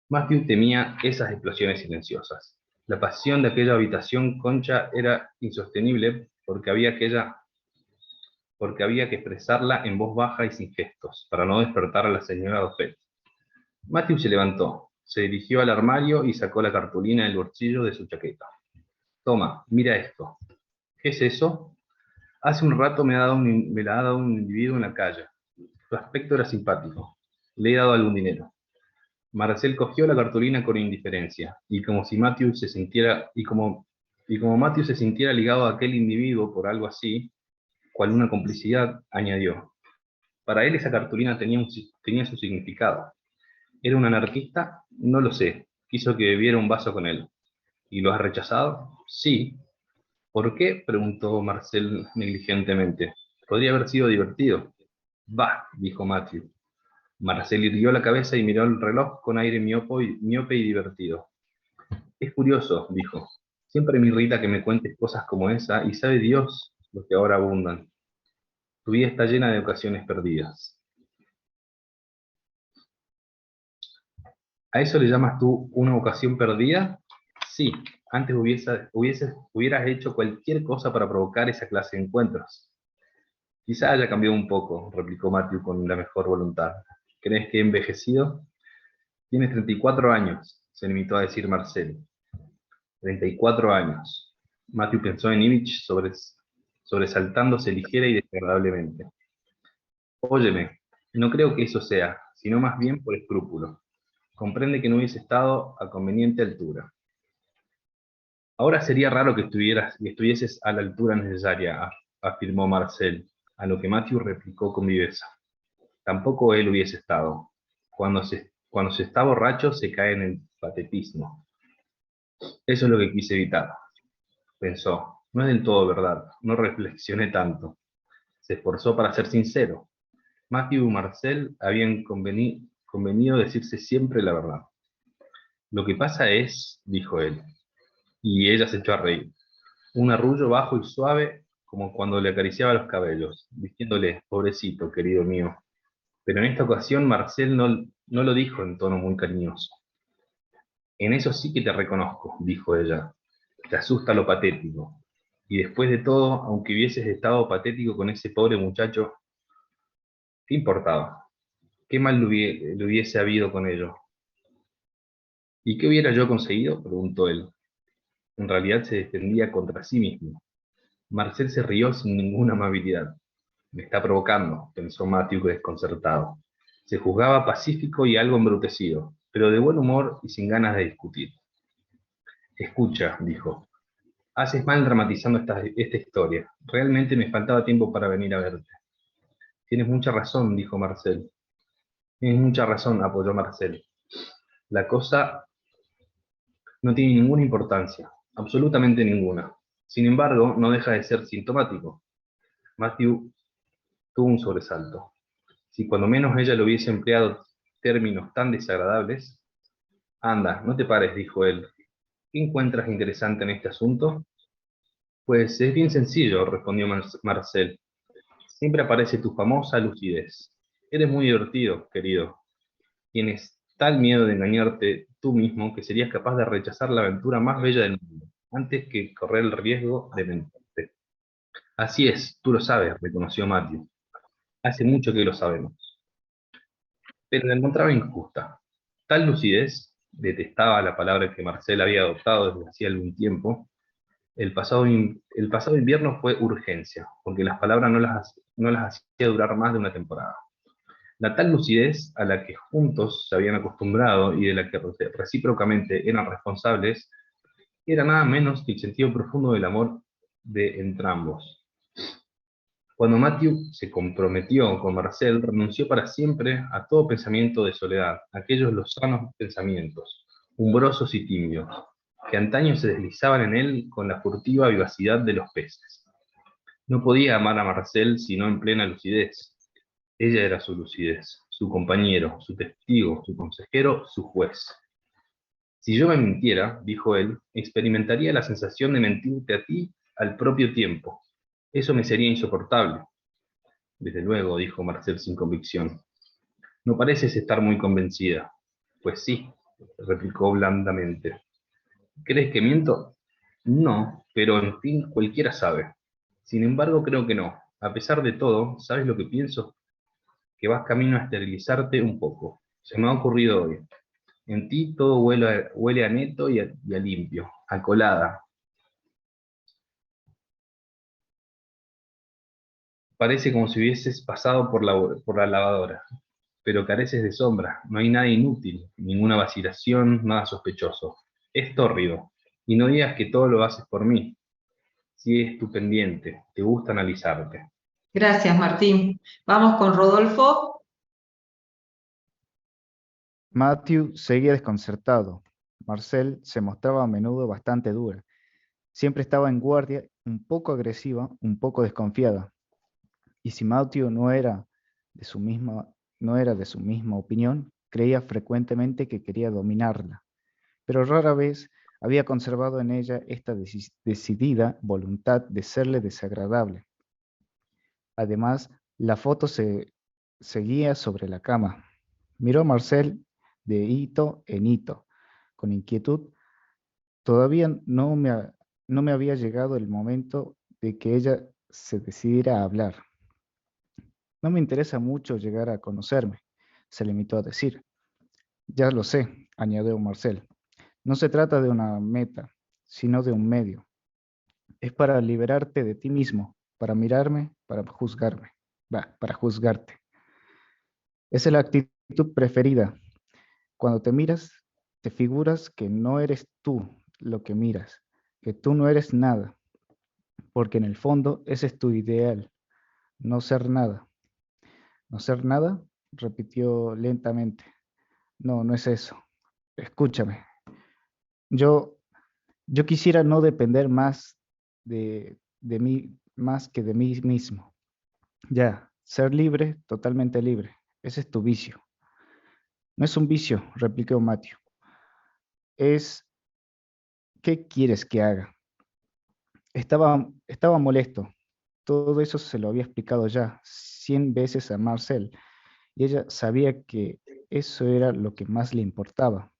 S6: Matthew temía esas explosiones silenciosas. La pasión de aquella habitación concha era insostenible porque había que expresarla en voz baja y sin gestos, para no despertar a la señora Doffet. Matthew se levantó, se dirigió al armario y sacó la cartulina del bolsillo de su chaqueta. Toma, mira esto. ¿Qué es eso? Hace un rato me la ha dado un individuo en la calle. Su aspecto era simpático. Le he dado algún dinero. Marcel cogió la cartulina con indiferencia, y como Matthew se sintiera ligado a aquel individuo por algo así, cual una complicidad, añadió. Para él esa cartulina tenía su significado. ¿Era un anarquista? No lo sé. Quiso que bebiera un vaso con él. ¿Y lo has rechazado? Sí. ¿Por qué? Preguntó Marcel negligentemente. Podría haber sido divertido. Bah, dijo Matthew. Marcel irguió la cabeza y miró el reloj con aire miope y divertido. Es curioso, dijo. Siempre me irrita que me cuentes cosas como esa, y sabe Dios lo que ahora abundan. Tu vida está llena de ocasiones perdidas. ¿A eso le llamas tú una ocasión perdida? Sí, antes hubieras hecho cualquier cosa para provocar esa clase de encuentros. Quizá haya cambiado un poco, replicó Matthew con la mejor voluntad. ¿Crees que he envejecido? Tienes 34 años, se limitó a decir Marcel. 34 años. Matthew pensó en Image sobresaltándose ligera y desagradablemente. Óyeme, no creo que eso sea, sino más bien por escrúpulo. Comprende que no hubiese estado a conveniente altura. Ahora sería raro que estuvieses a la altura necesaria, afirmó Marcel, a lo que Matthew replicó con viveza. Tampoco él hubiese estado. Cuando se está borracho se cae en el patetismo. Eso es lo que quise evitar. Pensó, no es del todo verdad, no reflexioné tanto. Se esforzó para ser sincero. Matthew y Marcel habían convenido decirse siempre la verdad. Lo que pasa es, dijo él, y ella se echó a reír, un arrullo bajo y suave como cuando le acariciaba los cabellos, diciéndole, pobrecito, querido mío. Pero en esta ocasión Marcel no lo dijo en tono muy cariñoso. En eso sí que te reconozco, dijo ella. Te asusta lo patético. Y después de todo, aunque hubieses estado patético con ese pobre muchacho, ¿qué importaba? ¿Qué mal le hubiese habido con ello? ¿Y qué hubiera yo conseguido? Preguntó él. En realidad se defendía contra sí mismo. Marcel se rió sin ninguna amabilidad. Me está provocando, pensó Matthew desconcertado. Se juzgaba pacífico y algo embrutecido, pero de buen humor y sin ganas de discutir. Escucha, dijo, haces mal dramatizando esta historia. Realmente me faltaba tiempo para venir a verte. Tienes mucha razón, dijo Marcel. Tienes mucha razón, apoyó Marcel. La cosa no tiene ninguna importancia, absolutamente ninguna. Sin embargo, no deja de ser sintomático. Matthew tuvo un sobresalto. Si cuando menos ella le hubiese empleado términos tan desagradables. Anda, no te pares, dijo él. ¿Qué encuentras interesante en este asunto? Pues es bien sencillo, respondió Marcel. Siempre aparece tu famosa lucidez. Eres muy divertido, querido. Tienes tal miedo de engañarte tú mismo que serías capaz de rechazar la aventura más bella del mundo, antes que correr el riesgo de mentirte. Así es, tú lo sabes, reconoció Matthew. Hace mucho que lo sabemos. Pero la encontraba injusta. Tal lucidez, detestaba la palabra que Marcel había adoptado desde hacía algún tiempo, El pasado invierno fue urgencia, porque las palabras no las hacía durar más de una temporada. La tal lucidez a la que juntos se habían acostumbrado y de la que recíprocamente eran responsables, era nada menos que el sentido profundo del amor de entrambos. Cuando Matthew se comprometió con Marcel, renunció para siempre a todo pensamiento de soledad, aquellos lozanos pensamientos, umbrosos y tímidos, que antaño se deslizaban en él con la furtiva vivacidad de los peces. No podía amar a Marcel sino en plena lucidez. Ella era su lucidez, su compañero, su testigo, su consejero, su juez. Si yo me mintiera, dijo él, experimentaría la sensación de mentirte a ti al propio tiempo. Eso me sería insoportable. Desde luego, dijo Marcel sin convicción. No pareces estar muy convencida. Pues sí, replicó blandamente. ¿Crees que miento? No, pero en fin, cualquiera sabe. Sin embargo, creo que no. A pesar de todo, ¿sabes lo que pienso? Que vas camino a esterilizarte un poco. Se me ha ocurrido hoy. En ti todo huele a neto y a limpio, a colada. Parece como si hubieses pasado por la lavadora, pero careces de sombra, no hay nada inútil, ninguna vacilación, nada sospechoso. Es tórrido, y no digas que todo lo haces por mí. Si es tu pendiente, te gusta analizarte.
S1: Gracias, Martín. Vamos con Rodolfo.
S2: Matthew seguía desconcertado. Marcel se mostraba a menudo bastante dura. Siempre estaba en guardia, un poco agresiva, un poco desconfiada. Y si Matthew no era de su misma opinión, creía frecuentemente que quería dominarla. Pero rara vez había conservado en ella esta decidida voluntad de serle desagradable. Además, la foto seguía sobre la cama. Miró a Marcel de hito en hito, con inquietud. Todavía no me había llegado el momento de que ella se decidiera a hablar. No me interesa mucho llegar a conocerme, se limitó a decir. Ya lo sé, añadió Marcel. No se trata de una meta, sino de un medio. Es para liberarte de ti mismo, para mirarme, para juzgarme, para juzgarte. Esa es la actitud preferida. Cuando te miras, te figuras que no eres tú lo que miras, que tú no eres nada, porque en el fondo ese es tu ideal, no ser nada. ¿No ser nada? Repitió lentamente. No, no es eso. Escúchame. Yo, yo quisiera no depender más de mí, más que de mí mismo. Ya, ser libre, totalmente libre. Ese es tu vicio. No es un vicio, replicó Matthew. Es, ¿qué quieres que haga? Estaba molesto. Todo eso se lo había explicado ya 100 veces a Marcel, y ella sabía que eso era lo que más le importaba.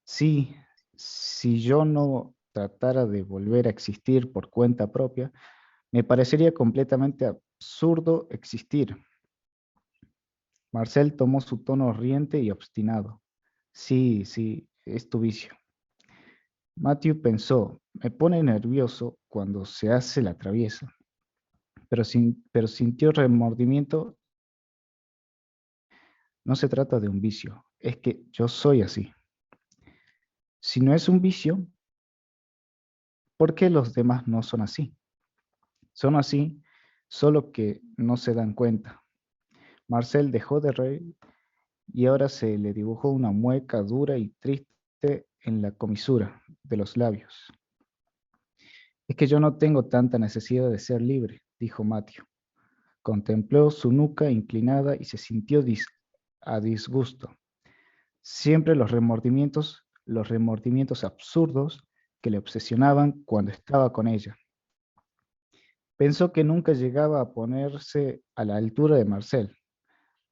S2: Sí, si yo no tratara de volver a existir por cuenta propia, me parecería completamente absurdo existir. Marcel tomó su tono riente y obstinado. Sí, sí, es tu vicio. Matthew pensó, me pone nervioso cuando se hace la traviesa, pero sintió remordimiento. No se trata de un vicio, es que yo soy así. Si no es un vicio, ¿por qué los demás no son así? Son así, solo que no se dan cuenta. Marcel dejó de reír y ahora se le dibujó una mueca dura y triste en la comisura de los labios. Es que yo no tengo tanta necesidad de ser libre, dijo Matthew. Contempló su nuca inclinada y se sintió a disgusto. Siempre los remordimientos absurdos que le obsesionaban cuando estaba con ella. Pensó que nunca llegaba a ponerse a la altura de Marcel.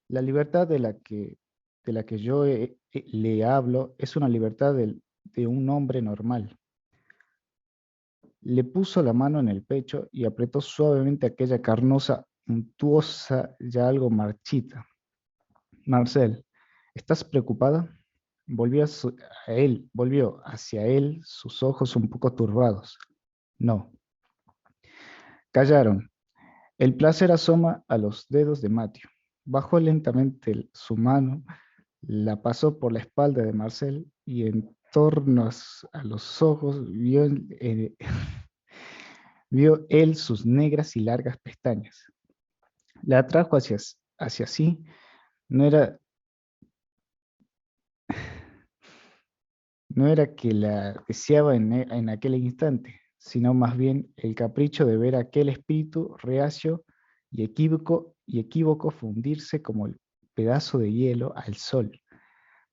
S2: La libertad de la que yo le hablo es una libertad de un hombre normal. Le puso la mano en el pecho y apretó suavemente aquella carnosa, untuosa, ya algo marchita. Marcel, ¿estás preocupada? Volvió hacia él sus ojos un poco turbados. No. Callaron. El placer asoma a los dedos de Matthew. Bajó lentamente su mano, la pasó por la espalda de Marcel y en torno a los ojos vio él sus negras y largas pestañas. La atrajo hacia sí. No era que la deseaba en aquel instante, sino más bien el capricho de ver aquel espíritu reacio y equívoco fundirse como el pedazo de hielo al sol.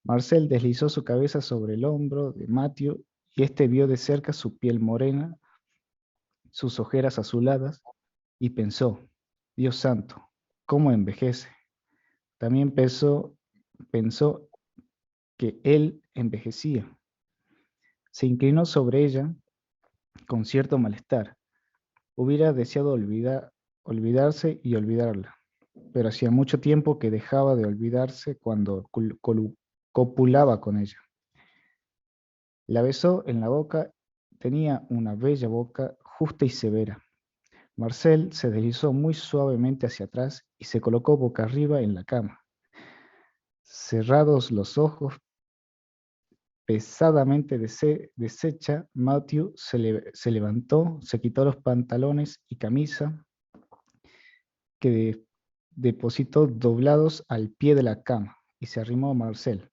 S2: Marcel deslizó su cabeza sobre el hombro de Matthew y éste vio de cerca su piel morena, sus ojeras azuladas, y pensó, Dios santo, ¿cómo envejece? También pensó que él envejecía. Se inclinó sobre ella con cierto malestar. Hubiera deseado olvidarse y olvidarla, pero hacía mucho tiempo que dejaba de olvidarse cuando copulaba con ella. La besó en la boca. Tenía una bella boca, justa y severa. Marcel se deslizó muy suavemente hacia atrás y se colocó boca arriba en la cama. Cerrados los ojos, pesadamente deshecha, Matthew se levantó, se quitó los pantalones y camisa que depositó doblados al pie de la cama y se arrimó a Marcel,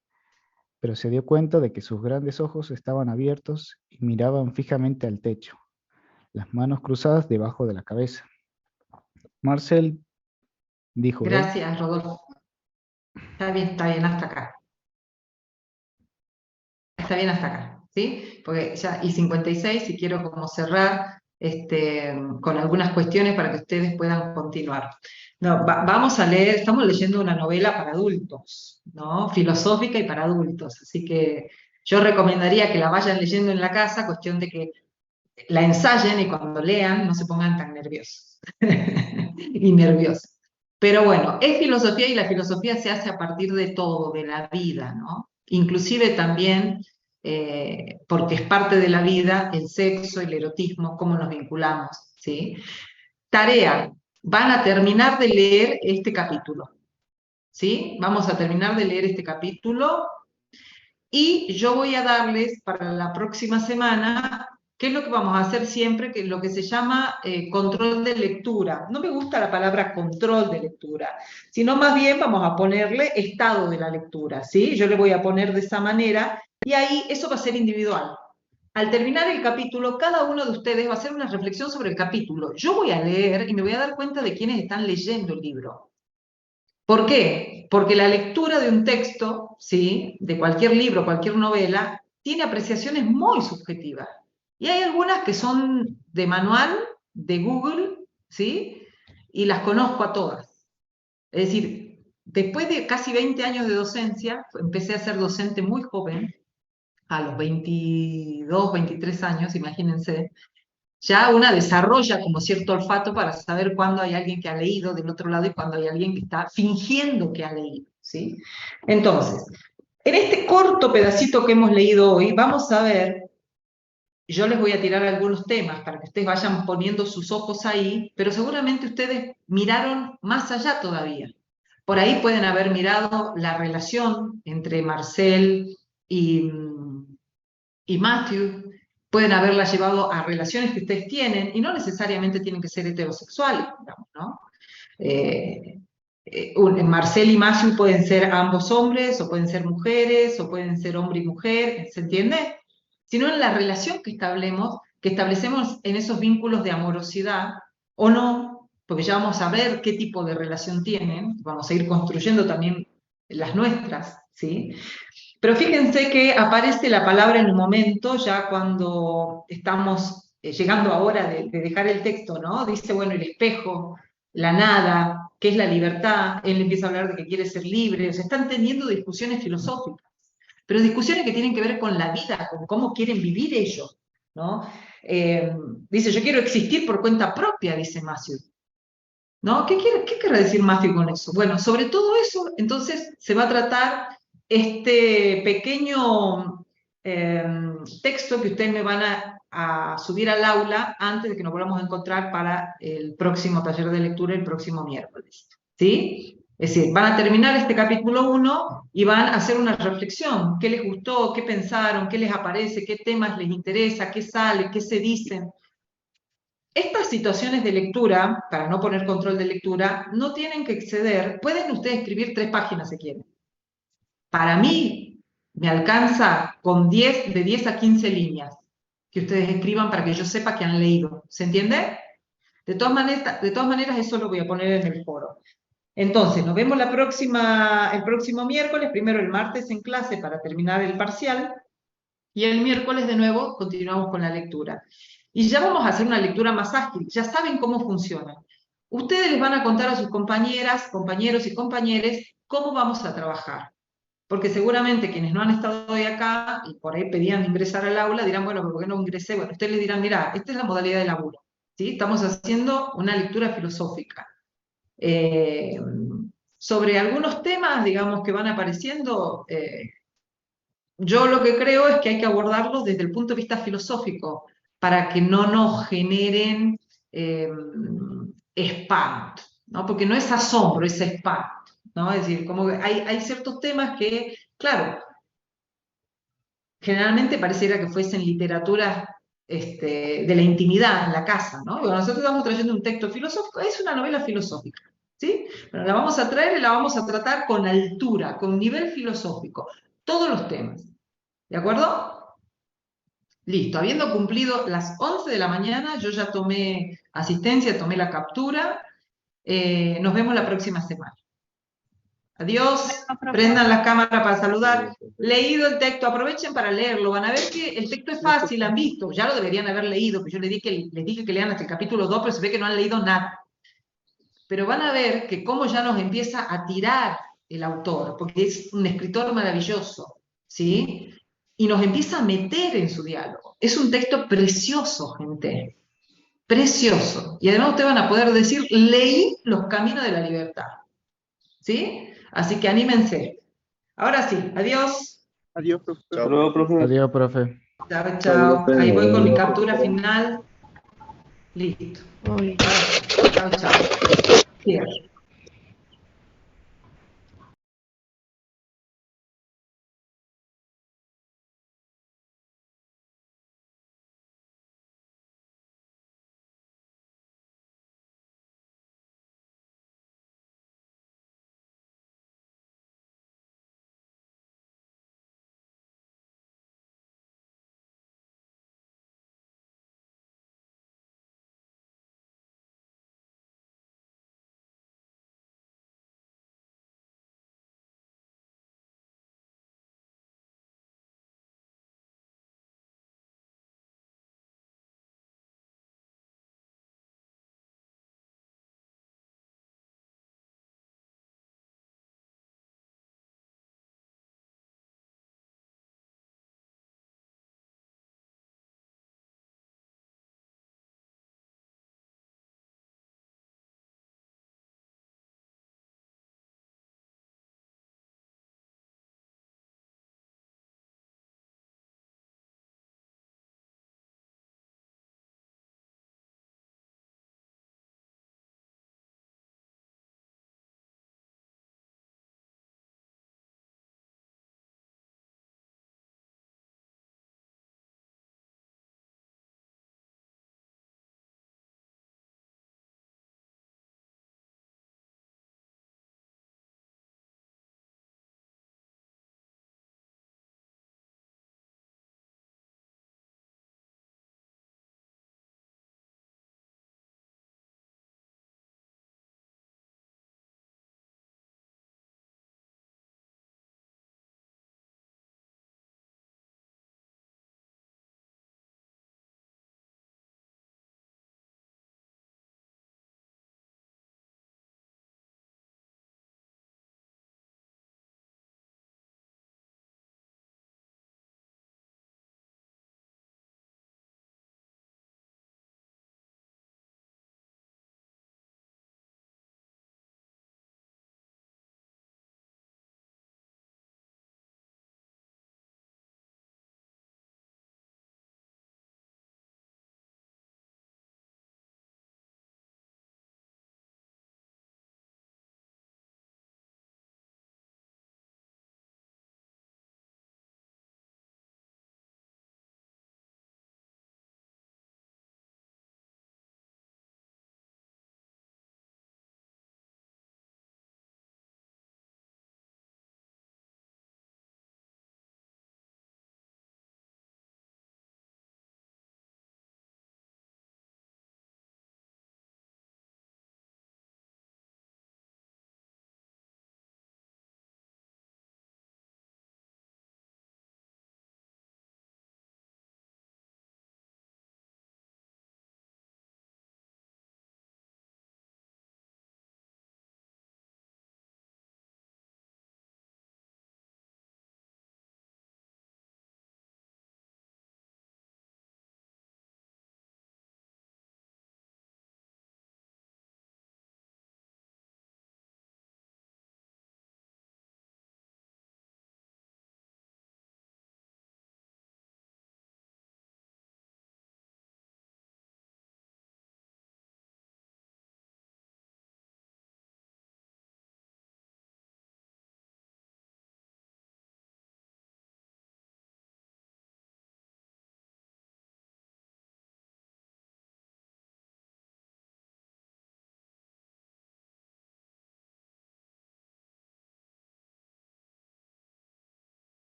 S2: pero se dio cuenta de que sus grandes ojos estaban abiertos y miraban fijamente al techo, las manos cruzadas debajo de la cabeza. Marcel, dijo él.
S1: Gracias, Rodolfo. Está bien hasta acá. Está bien hasta acá, ¿sí? Porque ya, y 56, y quiero como cerrar con algunas cuestiones para que ustedes puedan continuar. No, vamos a leer, estamos leyendo una novela para adultos, ¿no? Filosófica y para adultos, así que yo recomendaría que la vayan leyendo en la casa, cuestión de que la ensayen y cuando lean no se pongan tan nerviosos y nerviosos. Pero bueno, es filosofía y la filosofía se hace a partir de todo, de la vida, ¿no? Inclusive también, porque es parte de la vida, el sexo, el erotismo, cómo nos vinculamos, ¿sí? Tarea, van a terminar de leer este capítulo, ¿sí? Vamos a terminar de leer este capítulo y yo voy a darles para la próxima semana, ¿qué es lo que vamos a hacer siempre? Que es lo que se llama control de lectura. No me gusta la palabra control de lectura, sino más bien vamos a ponerle estado de la lectura, ¿sí? Yo le voy a poner de esa manera y ahí eso va a ser individual. Al terminar el capítulo, cada uno de ustedes va a hacer una reflexión sobre el capítulo. Yo voy a leer y me voy a dar cuenta de quiénes están leyendo el libro. ¿Por qué? Porque la lectura de un texto, ¿sí?, de cualquier libro, cualquier novela, tiene apreciaciones muy subjetivas. Y hay algunas que son de manual, de Google, ¿sí?, y las conozco a todas. Es decir, después de casi 20 años de docencia, empecé a ser docente muy joven, a los 22, 23 años, imagínense, ya una desarrolla como cierto olfato para saber cuándo hay alguien que ha leído del otro lado y cuándo hay alguien que está fingiendo que ha leído, ¿sí? Entonces, en este corto pedacito que hemos leído hoy, vamos a ver, yo les voy a tirar algunos temas para que ustedes vayan poniendo sus ojos ahí, pero seguramente ustedes miraron más allá todavía. Por ahí pueden haber mirado la relación entre Marcel y Matthew, pueden haberla llevado a relaciones que ustedes tienen, y no necesariamente tienen que ser heterosexuales, digamos, ¿no? Marcel y Matthew pueden ser ambos hombres, o pueden ser mujeres, o pueden ser hombre y mujer, ¿se entiende? Sino en la relación que establecemos en esos vínculos de amorosidad, o no, porque ya vamos a ver qué tipo de relación tienen, vamos a ir construyendo también las nuestras, ¿sí? Pero fíjense que aparece la palabra en un momento, ya cuando estamos llegando ahora de dejar el texto, ¿no? Dice, bueno, el espejo, la nada, ¿qué es la libertad? Él empieza a hablar de que quiere ser libre, o sea, están teniendo discusiones filosóficas, pero discusiones que tienen que ver con la vida, con cómo quieren vivir ellos, ¿no? Dice, yo quiero existir por cuenta propia, dice Matthew. ¿No? ¿Qué querrá decir Matthew con eso? Bueno, sobre todo eso, entonces se va a tratar este pequeño texto que ustedes me van a subir al aula antes de que nos volvamos a encontrar para el próximo taller de lectura el próximo miércoles. ¿Sí? Es decir, van a terminar este capítulo 1 y van a hacer una reflexión. ¿Qué les gustó? ¿Qué pensaron? ¿Qué les aparece? ¿Qué temas les interesa? ¿Qué sale? ¿Qué se dicen? Estas situaciones de lectura, para no poner control de lectura, no tienen que exceder, pueden ustedes escribir 3 páginas si quieren. Para mí, me alcanza con de 10 a 15 líneas que ustedes escriban para que yo sepa que han leído. ¿Se entiende? De todas maneras, eso lo voy a poner en el foro. Entonces, nos vemos el próximo miércoles, primero el martes en clase para terminar el parcial, y el miércoles de nuevo continuamos con la lectura. Y ya vamos a hacer una lectura más ágil, ya saben cómo funciona. Ustedes les van a contar a sus compañeras, compañeros y compañeres cómo vamos a trabajar. Porque seguramente quienes no han estado hoy acá y por ahí pedían ingresar al aula dirán, bueno, ¿por qué no ingresé? Bueno, ustedes les dirán, mira, esta es la modalidad de laburo. ¿Sí? Estamos haciendo una lectura filosófica. Sobre algunos temas, digamos, que van apareciendo, yo lo que creo es que hay que abordarlos desde el punto de vista filosófico, para que no nos generen espanto, ¿no? Porque no es asombro, es espanto, ¿no? Es decir, como que hay ciertos temas que, claro, generalmente pareciera que fuesen literaturas de la intimidad en la casa, ¿no? Bueno, nosotros estamos trayendo un texto filosófico, es una novela filosófica, ¿sí? Pero la vamos a traer y la vamos a tratar con altura, con nivel filosófico, todos los temas, ¿de acuerdo? Listo, habiendo cumplido las 11 de la mañana, yo ya tomé asistencia, tomé la captura, nos vemos la próxima semana. Adiós, prendan las cámaras para saludar. Leído el texto, aprovechen para leerlo, van a ver que el texto es fácil, han visto, ya lo deberían haber leído, que yo les dije que lean hasta el capítulo 2, pero se ve que no han leído nada. Pero van a ver que cómo ya nos empieza a tirar el autor, porque es un escritor maravilloso, ¿sí? Y nos empieza a meter en su diálogo. Es un texto precioso, gente, precioso. Y además ustedes van a poder decir, leí Los Caminos de la Libertad, ¿sí? Así que anímense. Ahora sí, adiós.
S7: Adiós, profesor.
S4: Chao.
S6: Hasta luego, profe.
S2: Adiós, profe.
S1: Chao, chao. Ahí voy con mi captura final. Listo.
S3: Uy.
S1: Chao, chao. Cierro.